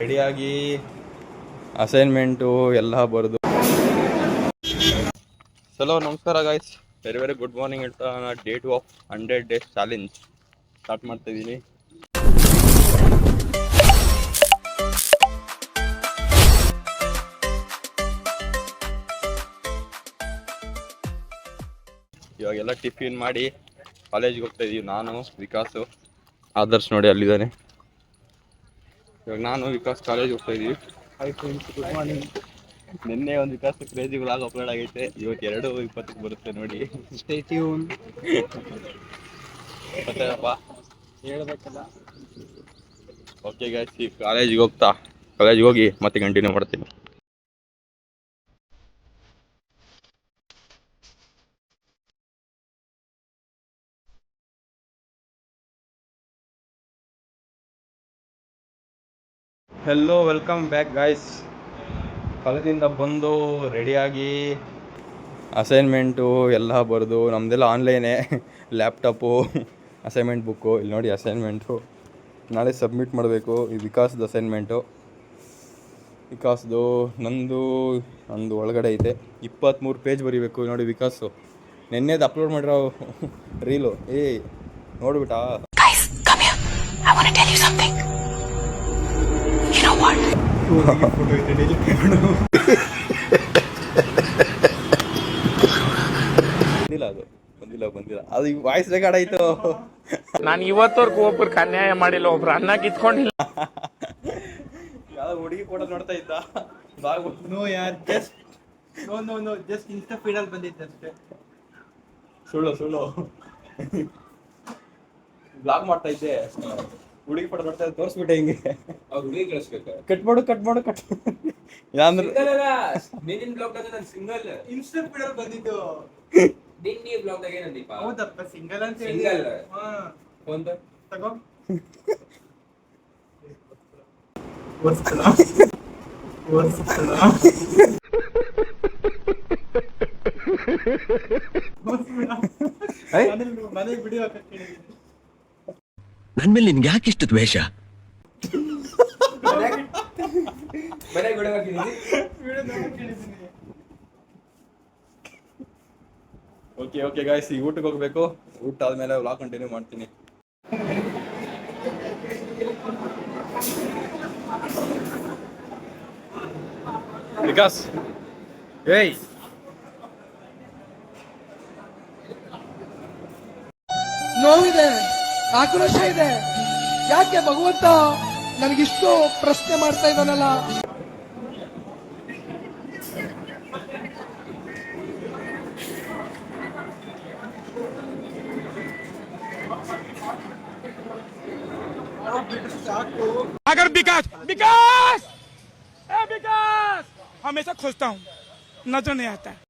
ರೆಡಿಯಾಗಿ ಅಸೈನ್ಮೆಂಟು ಎಲ್ಲ ಬರೆದು. ಹಲೋ ನಮಸ್ಕಾರ guys, very very good morning ಹೇಳ್ತಾ ನಾನು day 2 of 100 days challenge start ಮಾಡ್ತಾ ಇದ್ದೀನಿ. ಇವಾಗೆಲ್ಲ ಟಿಫಿನ್ ಮಾಡಿ ಕಾಲೇಜ್ಗೆ ಹೋಗ್ತಾ ಇದ್ದೀವಿ. ನಾನು ವಿಕಾಸು, ಆದರ್ಶ್ ನೋಡಿ ಅಲ್ಲಿದ್ದಾನೆ. ಇವಾಗ ನಾನು ವಿಕಾಸ್ ಕಾಲೇಜ್ ಹೋಗ್ತಾ ಇದ್ದೀವಿ. Hi friends, good morning. ನಿನ್ನೆ ಒಂದು ವಿಕಾಸ್ ಕ್ರೇಜಿ ವ್ಲಾಗ್ ಅಪ್ಲೋಡ್ ಆಗೈತೆ, ಇವತ್ತು 2:20 ಬರುತ್ತೆ ನೋಡಿ. Stay tune. ಮತ್ತೇನಪ್ಪ ಹೇಳ್ಬೇಕಲ್ಲ. ಓಕೆ ಗೈಸ್, ಈ ಕಾಲೇಜಿಗೆ ಹೋಗಿ ಮತ್ತೆ ಕಂಟಿನ್ಯೂ ಮಾಡ್ತೀನಿ. Hello, welcome back guys. ಕಾಲೇಜಿಂದ ಬಂದು ರೆಡಿಯಾಗಿ ಅಸೈನ್ಮೆಂಟು ಎಲ್ಲ ಬರೆದು, ನಮ್ಮದೆಲ್ಲ ಆನ್ಲೈನೇ, ಲ್ಯಾಪ್ಟಾಪು, ಅಸೈನ್ಮೆಂಟ್ ಬುಕ್ಕು. ಇಲ್ಲಿ ನೋಡಿ ಅಸೈನ್ಮೆಂಟು ನಾಳೆ ಸಬ್ಮಿಟ್ ಮಾಡಬೇಕು. ಈ ವಿಕಾಸ್ದು ಅಸೈನ್ಮೆಂಟು, ವಿಕಾಸ್ದು, ನಂದು ಒಳಗಡೆ ಐತೆ. 23 ಪೇಜ್ ಬರೀಬೇಕು ನೋಡಿ. ವಿಕಾಸು ನೆನ್ನೆದು ಅಪ್ಲೋಡ್ ಮಾಡಿರೋ ರೀಲು ನೋಡ್ಬಿಟ್ಟಾ? ಬಂದಿಲ್ಲ ಅದು ವಾಯ್ಸ್ ರೆಕಾರ್ಡ್ ಆಯ್ತು. ನಾನು ಇವತ್ತವರೆಗೂ ಒಬ್ರು ಅನ್ಯಾಯ ಮಾಡಿಲ್ಲ, ಒಬ್ರು ಅನ್ನ ಕಿತ್ಕೊಂಡಿಲ್ಲ. ಯಾವ ಹುಡುಗಿ ಕೂಡ ನೋಡ್ತಾ ಇದ್ದ. ನೋ ಯಾರ್, ಜಸ್ಟ್ ಇನ್ಸ್ಟಾ ಫೀಡ್ ಅಲ್ಲಿ ಬಂದಿತ್ತು ಅಷ್ಟೇ. ಸುಳ್ಳು ಬ್ಲಾಗ್ ಮಾಡ್ತಾ ಇದ್ದೆ, ಹುಡುಗಿ ಪಡ ನೋಡ್ತಾ ಇದ್ದೆ, ತೋರಿಸ್ಬಿಟ್ಟೆ ಹಿಂಗೆ. ಅವ್ರು ಹುಡುಗಿ ಕಳಿಸ್ಬೇಕು. ಕಟ್ ಮಾಡು ಯಾಂದ್ರೆ ನೀನಿನ್ ಬ್ಲಾಗ್ ದಾಗ ನಾನು ಸಿಂಗಲ್ ಇನ್ಸ್ಟಾ ಫೀಡ್ ಅಲ್ಲಿ ಬಂದಿತ್ತು. ನಿನ್ನೆ ಬ್ಲಾಗ್ ದಾಗ ಏನಂದೀಪ? ಹೌದಪ್ಪ, ಸಿಂಗಲ್ ಅಂತ ಹೇಳಿ. ಸಿಂಗಲ್ ಹಾ, ಒಂದು ತಗೋ. ಮನೆ ವಿಡಿಯೋ ಹಾಕಿ ನನ್ ಮೇಲೆ ನಿನ್ಗೆ ಯಾಕೆ ಇಷ್ಟು ದ್ವೇಷ? ಮನೆ ಗುಡ ಹಾಕಿದೀನಿ. ಓಕೆ ಗಾಯ್ಸ್, ಈಗ ಊಟಕ್ಕೆ ಹೋಗ್ಬೇಕು. ಊಟ ಆದ್ಮೇಲೆ ವ್ಲಾಗ್ ಕಂಟಿನ್ಯೂ ಮಾಡ್ತೀನಿ. ವಿಕಾಸ್, ಏಯ್ ನೋವಿದೆ, ಆಕ್ರೋಶ ಇದೆ. ಯಾಕೆ ಭಗವಂತ ನನಗಿಷ್ಟು ಪ್ರಶ್ನೆ ಮಾಡ್ತಾ ಇದ್ದಾನಲ್ಲ? अगर विकास हमेशा खोजता हूँ, नजर नहीं आता है.